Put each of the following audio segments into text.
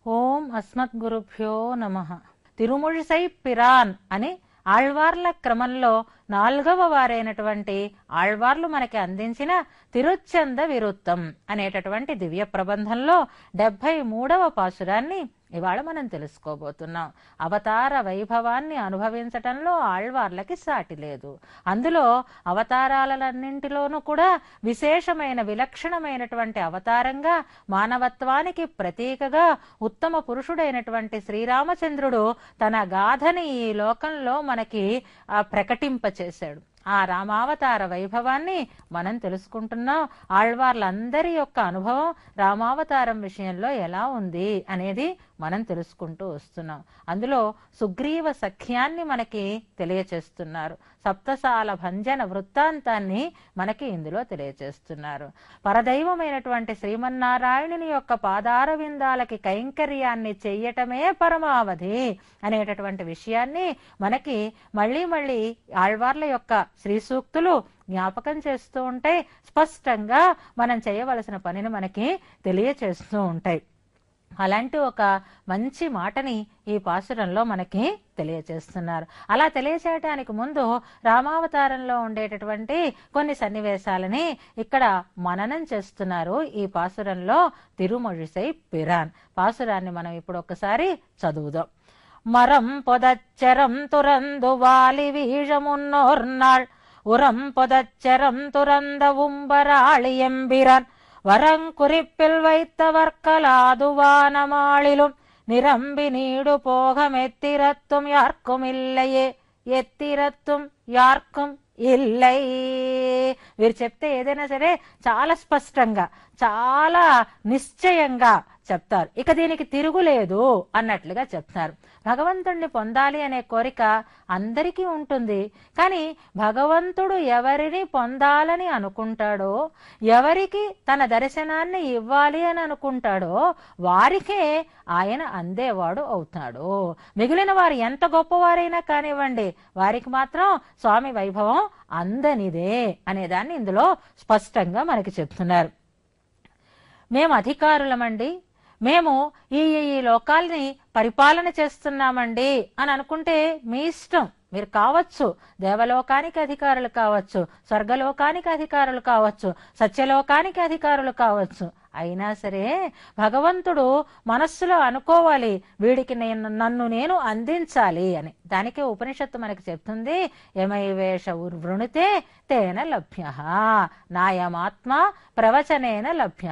ఓం అస్మద్గురుభ్యో నమః. తిరుమొழிసై పిరాన్ అని ఆళ్వార్ల క్రమంలో 4వ వారైనటువంటి ఆళ్వార్లు మనకి అందించిన తిరుచ్చంద విరుత్తం అనేటటువంటి దివ్య ప్రబంధంలో 73వ పాసురాన్ని ఇవాళ మనం తెలుసుకోబోతున్నాం. అవతార వైభవాన్ని అనుభవించటంలో ఆళ్వార్లకి సాటి లేదు. అందులో అవతారాలన్నింటిలోనూ కూడా విశేషమైన విలక్షణమైనటువంటి అవతారంగా మానవత్వానికి ప్రతీకగా ఉత్తమ పురుషుడైనటువంటి శ్రీరామచంద్రుడు తన గాథని ఈ లోకంలో మనకి ప్రకటింపచేశాడు. ఆ రామావతార వైభవాన్ని మనం తెలుసుకుంటున్నాం. ఆళ్వార్లందరి యొక్క అనుభవం రామావతారం విషయంలో ఎలా ఉంది అనేది మనం తెలుసుకుంటూ వస్తున్నాం. అందులో సుగ్రీవ సఖ్యాన్ని మనకి తెలియచేస్తున్నారు. సప్తసాల భంజన వృత్తాంతాన్ని మనకి ఇందులో తెలియచేస్తున్నారు. పరదైవమైనటువంటి శ్రీమన్నారాయణుని యొక్క పాదార విందాలకి కైంకర్యాన్ని చెయ్యటమే పరమావధి అనేటటువంటి విషయాన్ని మనకి మళ్ళీ మళ్ళీ ఆళ్వార్ల యొక్క శ్రీ సూక్తులు జ్ఞాపకం చేస్తూ ఉంటాయి. స్పష్టంగా మనం చేయవలసిన పనిని మనకి తెలియచేస్తూ ఉంటాయి. అలాంటి ఒక మంచి మాటని ఈ పాసురంలో మనకి తెలియచేస్తున్నారు. అలా తెలియచేయటానికి ముందు రామావతారంలో ఉండేటటువంటి కొన్ని సన్నివేశాలని ఇక్కడ మననం చేస్తున్నారు. ఈ పాసురంలో తిరుమొழிసై పిరాన్ పాసురాన్ని మనం ఇప్పుడు ఒకసారి చదువుదాం. మరం పొదచ్చరం తురందు వాలి వీழமுன்னோர்நாள் உரம் பொதச்சரம் துறந்த உம்பராளி எம்பிரான் வரங்குறிப்பில் வைத்தவர்க்கலாது வானமாளிலும் நிரம்பி நீடு போகம் எத்திரத்தும் யார்க்கும் இல்லையே ఎత్తిరత్తుం యార్కం ఇల్లై. వీరు చెప్తే ఏదైనా సరే చాలా స్పష్టంగా చాలా నిశ్చయంగా చెప్తారు. ఇక దీనికి తిరుగులేదు అన్నట్లుగా చెప్తారు. భగవంతుణ్ణి పొందాలి అనే కోరిక అందరికీ ఉంటుంది. కానీ భగవంతుడు ఎవరిని పొందాలని అనుకుంటాడో, ఎవరికి తన దర్శనాన్ని ఇవ్వాలి అని అనుకుంటాడో వారికే ఆయన అందేవాడు అవుతాడు. మిగిలిన వారు ఎంత గొప్పవారైనా కానివ్వండి, వారికి మాత్రం స్వామి వైభవం అందనిదే అనేదాన్ని ఇందులో స్పష్టంగా మనకి చెప్తున్నారు. మేము అధికారులమండి, మేము ఈ లోకాల్ని పరిపాలన చేస్తున్నామండి అని అనుకుంటే మీ ఇష్టం. మీరు కావచ్చు దేవలోకానికి అధికారులు కావచ్చు, స్వర్గలోకానికి అధికారులు కావచ్చు, సత్యలోకానికి అధికారులు కావచ్చు. అయినా సరే భగవంతుడు మనస్సులో అనుకోవాలి, వీడికి నన్ను నేను అందించాలి అని. దానికే ఉపనిషత్తు మనకి చెప్తుంది, యమైవేష వృణుతే తేన లభ్య నాయమాత్మ ప్రవచనేన లభ్య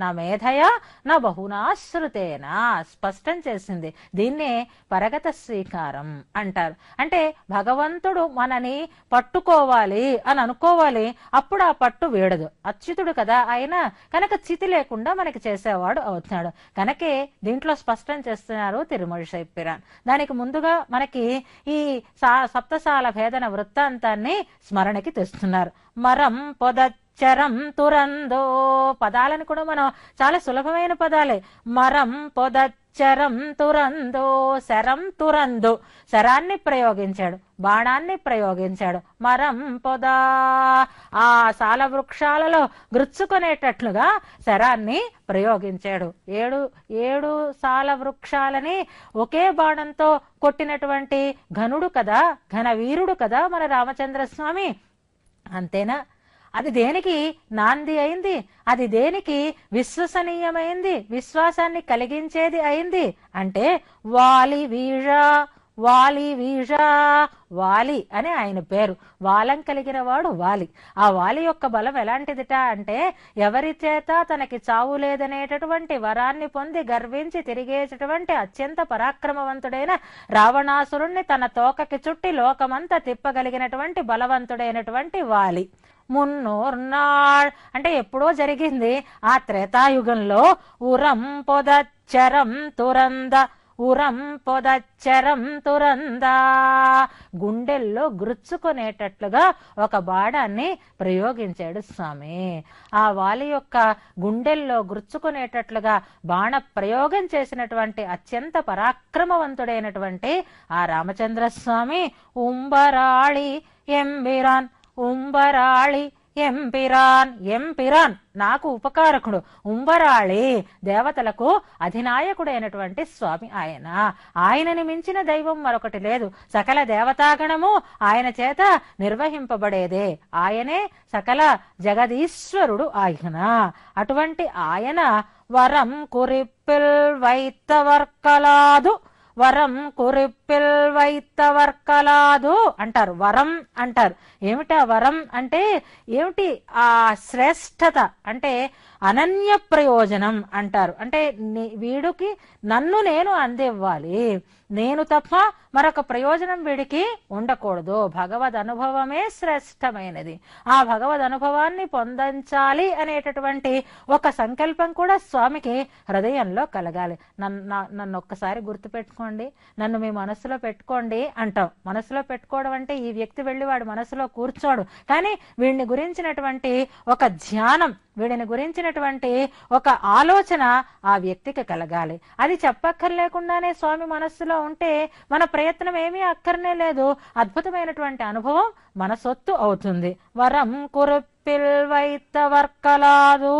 నా మేధయ నా బహునాశ్రుతేన. స్పష్టం చేసింది. దీన్నే పరగత స్వీకారం అంటారు. అంటే భగవంతుడు మనని పట్టుకోవాలి అని అనుకోవాలి, అప్పుడు ఆ పట్టు వీడదు. అచ్యుతుడు కదా ఆయన, కనుక చితి లేకుండా మనకి చేసేవాడు అవుతున్నాడు. కనుకే దీంట్లో స్పష్టం చేస్తున్నారు తిరుమొழிసై పిరాన్. దానికి ముందుగా మనకి ఈ సప్తసాల భేదన వృత్తాంతాన్ని స్మరణకి తెస్తున్నారు. మరం పొదచ్చరం తురందో పదాలను కూడా మనం చాలా సులభమైన పదాలే. మరం పొదచ్చరం తురందో, శరం తురందు, శరాన్ని ప్రయోగించాడు, బాణాన్ని ప్రయోగించాడు. మరం పొద ఆ సాల వృక్షాలలో గృచ్చుకునేటట్లుగా శరాన్ని ప్రయోగించాడు. ఏడు సాల వృక్షాలని ఒకే బాణంతో కొట్టినటువంటి ఘనుడు కదా, ఘన వీరుడు కదా మన రామచంద్రస్వామి. అంతేనా? అది దేనికి నాంది అయింది, అది దేనికి విశ్వసనీయమైంది, విశ్వాసాన్ని కలిగించేది అయింది అంటే వాలి వీഴ. వాలి వీഴ, వాలి అని ఆయన పేరు. వాలం కలిగిన వాడు వాలి. ఆ వాలి యొక్క బలం ఎలాంటిదిట అంటే, ఎవరి చేత తనకి చావు లేదనేటటువంటి వరాన్ని పొంది గర్వించి తిరిగేటటువంటి అత్యంత పరాక్రమవంతుడైన రావణాసురుణ్ణి తన తోకకి చుట్టి లోకమంతా తిప్పగలిగినటువంటి బలవంతుడైనటువంటి వాలి. మున్నోర్నాళ్ అంటే ఎప్పుడో జరిగింది ఆ త్రేతాయుగంలో. ఉరం పొదచ్చరం తురంద, ఉరం పొదచ్చరం తురందా, గుండెల్లో గురుచుకునేటట్లుగా ఒక బాణాన్ని ప్రయోగించాడు స్వామి. ఆ వాలి యొక్క గుండెల్లో గురుచుకునేటట్లుగా బాణ ప్రయోగం చేసినటువంటి అత్యంత పరాక్రమవంతుడైనటువంటి ఆ రామచంద్రస్వామి ఉంబరాళి ఎంబిరాన్, ఉంబరాళి ఎంపిరాన్, ఎంపిరాన్ నాకు ఉపకారకుడు, ఉంబరాళి దేవతలకు అధినాయకుడైనటువంటి స్వామి ఆయన. ఆయనని మించిన దైవం మరొకటి లేదు. సకల దేవతాగణము ఆయన చేత నిర్వహింపబడేదే. ఆయనే సకల జగదీశ్వరుడు ఆయన. అటువంటి ఆయన వరం కురిప్పిల్ వైత్తవర్కలాదు, వరం కురిప్పిల్ వైత్తవర్కలాదు అంటారు. వరం అంటారు. ఏమిటా వరం అంటే ఏమిటి? ఆ శ్రేష్టత అంటే అనన్య ప్రయోజనం అంటారు. అంటే వీడికి నన్ను నేను అందివ్వాలి, నేను తప్ప మరొక ప్రయోజనం వీడికి ఉండకూడదు. భగవద్ అనుభవమే శ్రేష్టమైనది. ఆ భగవద్ అనుభవాన్ని పొందించాలి అనేటటువంటి ఒక సంకల్పం కూడా స్వామికి హృదయంలో కలగాలి. నన్ను ఒక్కసారి గుర్తుపెట్టుకోండి, నన్ను మీ మనసులో పెట్టుకోండి అంటాం. మనసులో పెట్టుకోవడం అంటే ఈ వ్యక్తి వెళ్ళి వాడి మనసులో కూర్చోడు, కానీ వీడిని గురించినటువంటి ఒక ధ్యానం, వీడిని గురించినటువంటి ఒక ఆలోచన ఆ వ్యక్తికి కలగాలి. అది చెప్పక్కర్లేకుండానే స్వామి మనస్సులో ఉంటే మన ప్రయత్నం ఏమీ అక్కర్నే లేదు. అద్భుతమైనటువంటి అనుభవం మన సొత్తు అవుతుంది. వరం కురుప్పిల్ వైత్తవర్కలాదు,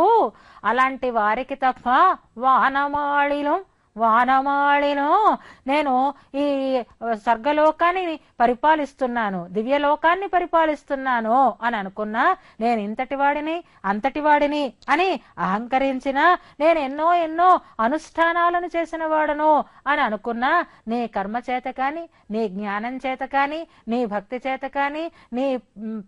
అలాంటి వారికి తప్ప వానమాళిలో నేను ఈ స్వర్గలోకాన్ని పరిపాలిస్తున్నాను, దివ్యలోకాన్ని పరిపాలిస్తున్నాను అని అనుకున్నా, నేను ఇంతటి వాడిని అంతటి వాడిని అని అహంకరించిన, నేను ఎన్నో ఎన్నో అనుష్ఠానాలను చేసిన వాడను అని అనుకున్నా, నీ కర్మ చేత కాని, నీ జ్ఞానం చేత కాని, నీ భక్తి చేత కాని, నీ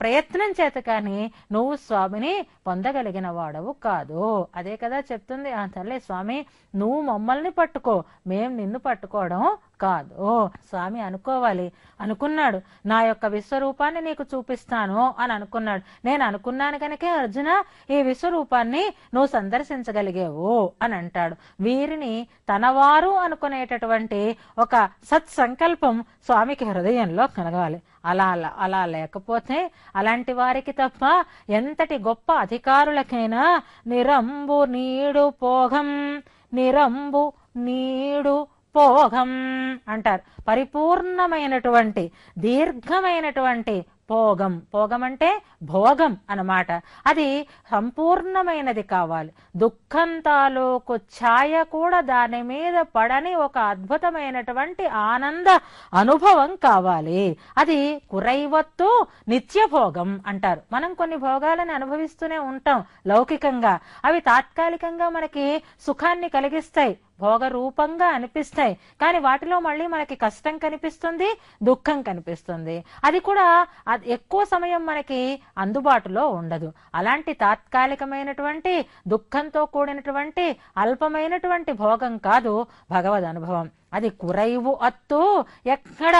ప్రయత్నం చేత కాని నువ్వు స్వామిని పొందగలిగిన వాడవు కాదు. అదే కదా చెప్తుంది ఆ తల్లి, స్వామి నువ్వు మమ్మల్ని పట్టుకో, మేం నిన్ను పట్టుకోవడం కాదు. స్వామి అనుకోవాలి, అనుకున్నాడు. నా యొక్క విశ్వరూపాన్ని నీకు చూపిస్తాను అని అనుకున్నాడు. నేను అనుకున్నాను కనుకే అర్జున ఈ విశ్వరూపాన్ని నువ్వు సందర్శించగలిగేవు అని అంటాడు. వీరిని తనవారు అనుకునేటటువంటి ఒక సత్సంకల్పం స్వామికి హృదయంలో కలగాలి. అలా లేకపోతే అలాంటి వారికి తప్ప ఎంతటి గొప్ప అధికారులకైనా నిరంబు నీడు పోగం, నిరంబు నీడు పోగం అంటారు. పరిపూర్ణమైనటువంటి దీర్ఘమైనటువంటి పోగం, పోగం అంటే భోగం అన్నమాట. అది సంపూర్ణమైనది కావాలి. దుఃఖం తాలూకు ఛాయ కూడా దాని మీద పడని ఒక అద్భుతమైనటువంటి ఆనంద అనుభవం కావాలి. అది కురైవత్తు నిత్య భోగం అంటారు. మనం కొన్ని భోగాలను అనుభవిస్తూనే ఉంటాం లౌకికంగా. అవి తాత్కాలికంగా మనకి సుఖాన్ని కలిగిస్తాయి, భోగ రూపంగా అనిపిస్తాయి. కానీ వాటిలో మళ్ళీ మనకి కష్టం కనిపిస్తుంది, దుఃఖం కనిపిస్తుంది. అది కూడా ఎక్కువ సమయం మనకి అందుబాటులో ఉండదు. అలాంటి తాత్కాలికమైనటువంటి దుఃఖంతో కూడినటువంటి అల్పమైనటువంటి భోగం కాదు భగవద్ అనుభవం. అది కురైవు అత్తు, ఎక్కడ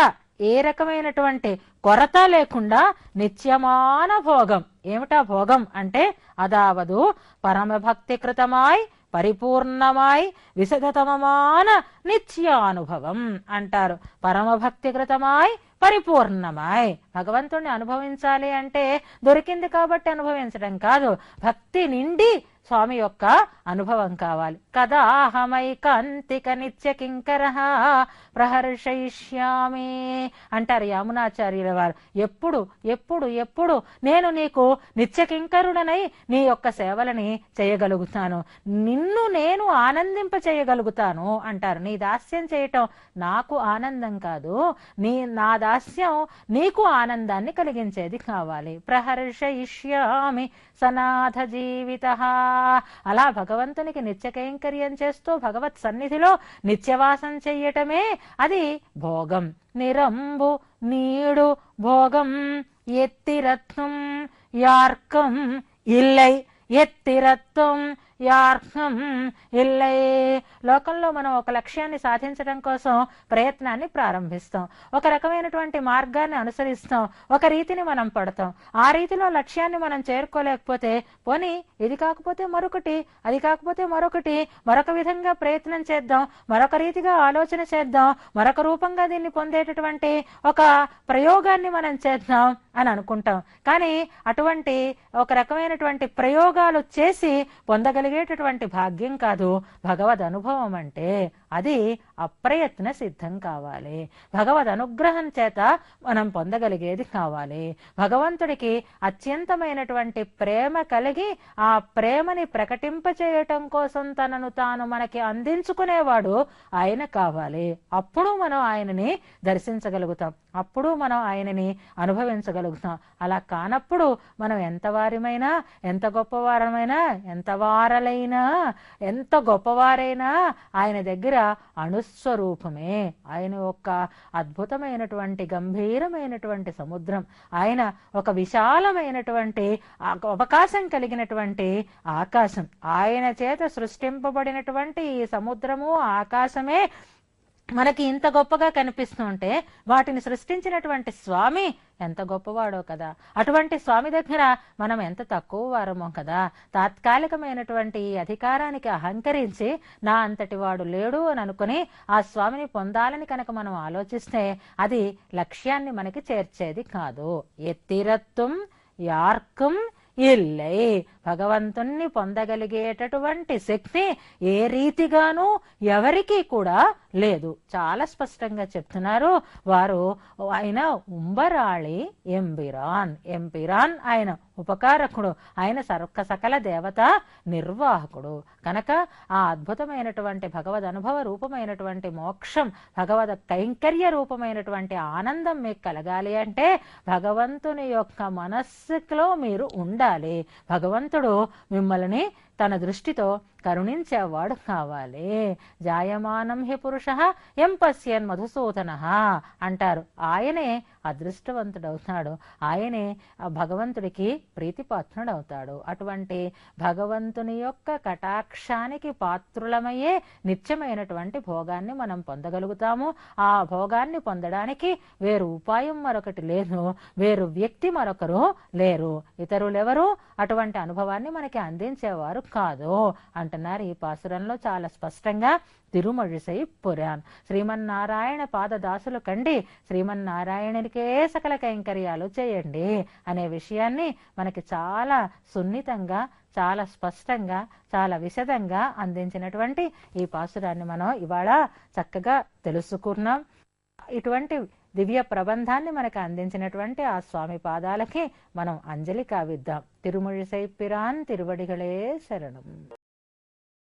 ఏ రకమైనటువంటి కొరత లేకుండా నిత్యమాన భోగం. ఏమిటా భోగం అంటే అదావదు పరమభక్తి కృతమాయ్ పరిపూర్ణమాయ్ విశదతమమాన నిత్యానుభవం అంటారు. పరమభక్తి కృతమాయ్ పరిపూర్ణమాయ్. భగవంతుణ్ణి అనుభవించాలి అంటే దొరికింది కాబట్టి అనుభవించడం కాదు, భక్తి నిండి స్వామి యొక్క అనుభవం కావాలి. కదా అహమైకాంతిక నిత్య కింకర ప్రహర్షయిష్యామి అంటారు యామునాచార్యుల వారు. ఎప్పుడు ఎప్పుడు ఎప్పుడు నేను నీకు నిత్య కింకరుడనై నీ యొక్క సేవలని చేయగలుగుతాను, నిన్ను నేను ఆనందింప చేయగలుగుతాను అంటారు. నీ దాస్యం చేయటం నాకు ఆనందం కాదు, నా దాస్యం నీకు ఆనందాన్ని కలిగించేది కావాలి. ప్రహర్షయిష్యామి సనాథ జీవిత. అలా భగవంతునికి నిత్య కైంకర్యం చేస్తూ భగవత్ సన్నిధిలో నిత్యవాసం చెయ్యటమే అది భోగం. నిరంబు నీడు భోగం ఎత్తిరత్నం యార్కం ఇల్లై, ఎత్తిరత్వం యార్కం ఇల్లై. లోకంలో మనం ఒక లక్ష్యాన్ని సాధించడం కోసం ప్రయత్నాన్ని ప్రారంభిస్తాం, ఒక రకమైనటువంటి మార్గాన్ని అనుసరిస్తాం, ఒక రీతిని మనం పడతాం. ఆ రీతిలో లక్ష్యాన్ని మనం చేరుకోలేకపోతే పోనీ ఇది కాకపోతే మరొకటి, అది కాకపోతే మరొకటి, మరొక విధంగా ప్రయత్నం చేద్దాం, మరొక రీతిగా ఆలోచన చేద్దాం, మరొక రూపంగా దీన్ని పొందేటటువంటి ఒక ప్రయోగాన్ని మనం చేద్దాం అని అనుకుంటాం. కానీ అటువంటి ఒక రకమైనటువంటి ప్రయోగాలు చేసి పొందగలిగేటటువంటి భాగ్యం కాదు భగవద్ అనుభవం అంటే. అది అప్రయత్న సిద్ధం కావాలి. భగవద్ అనుగ్రహం చేత మనం పొందగలిగేది కావాలి. భగవంతుడికి అత్యంతమైనటువంటి ప్రేమ కలిగి ఆ ప్రేమని ప్రకటింపచేయటం కోసం తనను తాను మనకి అందించుకునేవాడు ఆయన కావాలి. అప్పుడు మనం ఆయనని దర్శించగలుగుతాం, అప్పుడు మనం ఆయనని అనుభవించగలుగుతాం. అలా కానప్పుడు మనం ఎంత వారమైనా, ఎంత గొప్పవారమైనా, ఎంత వారలైనా, ఎంత గొప్పవారైనా ఆయన దగ్గర అణుస్వరూపమే. ఆయన ఒక అద్భుతమైనటువంటి గంభీరమైనటువంటి సముద్రం, ఆయన ఒక విశాలమైనటువంటి అవకాశం కలిగినటువంటి ఆకాశం. ఆయన చేత సృష్టింపబడినటువంటి ఈ సముద్రము ఆకాశమే మనకి ఇంత గొప్పగా కనిపిస్తుంటే వాటిని సృష్టించినటువంటి స్వామి ఎంత గొప్పవాడో కదా. అటువంటి స్వామి దగ్గర మనం ఎంత తక్కువ వారమో కదా. తాత్కాలికమైనటువంటి ఈ అధికారానికి అహంకరించి నా అంతటి వాడు లేడు అని అనుకుని ఆ స్వామిని పొందాలని కనుక మనం ఆలోచిస్తే అది లక్ష్యాన్ని మనకి చేర్చేది కాదు. ఎత్తిరత్వం యార్కం ఇల్లై, భగవంతుణ్ణి పొందగలిగేటటువంటి శక్తి ఏ రీతిగానూ ఎవరికీ కూడా లేదు. చాలా స్పష్టంగా చెప్తున్నారు వారు. ఆయన ఉంబరాళి ఎంబిరాన్, ఎంపిరాన్ ఆయన ఉపకారకుడు, ఆయన సకల దేవత నిర్వాహకుడు. కనుక ఆ అద్భుతమైనటువంటి భగవద్ అనుభవ రూపమైనటువంటి మోక్షం, భగవద్ కైంకర్య రూపమైనటువంటి ఆనందం మీకు కలగాలి అంటే భగవంతుని యొక్క మనస్సులో మీరు ఉండాలి. భగవంతుడు మిమ్మల్ని తన దృష్టితో కరుణించేవాడు కావాలి. జాయమానం హి పురుష ఎం పశ్యన్ మధుసూదన అంటారు. ఆయనే అదృష్టవంతుడవుతాడు, ఆయనే భగవంతుడికి ప్రీతిపాత్రుడవుతాడు. అటువంటి భగవంతుని యొక్క కటాక్షానికి పాత్రులమయ్యే నిత్యమైనటువంటి భోగాన్ని మనం పొందగలుగుతాము. ఆ భోగాన్ని పొందడానికి వేరు ఉపాయం మరొకటి లేదు, వేరు వ్యక్తి మరొకరు లేరు, ఇతరులెవరు అటువంటి అనుభవాన్ని మనకి అందించేవారు కాదు అంటున్నారు ఈ పాసురంలో చాలా స్పష్టంగా. తిరుమழிసై పురాన్, శ్రీమన్నారాయణ పాదదాసులు కండి, శ్రీమన్నారాయణునికే సకల కైంకర్యాలు చేయండి అనే విషయాన్ని మనకి చాలా సున్నితంగా, చాలా స్పష్టంగా, చాలా విశదంగా అందించినటువంటి ఈ పాసురాన్ని మనం ఇవాళ చక్కగా తెలుసుకున్నాం. ఇటువంటి దివ్య ప్రబంధాన్ని మనకు అందించినటువంటి ఆ స్వామి పాదాలకి మనం అంజలి కావిద్దాం. తిరుమழிసై పిరాన్ తిరువడిగళే శరణం.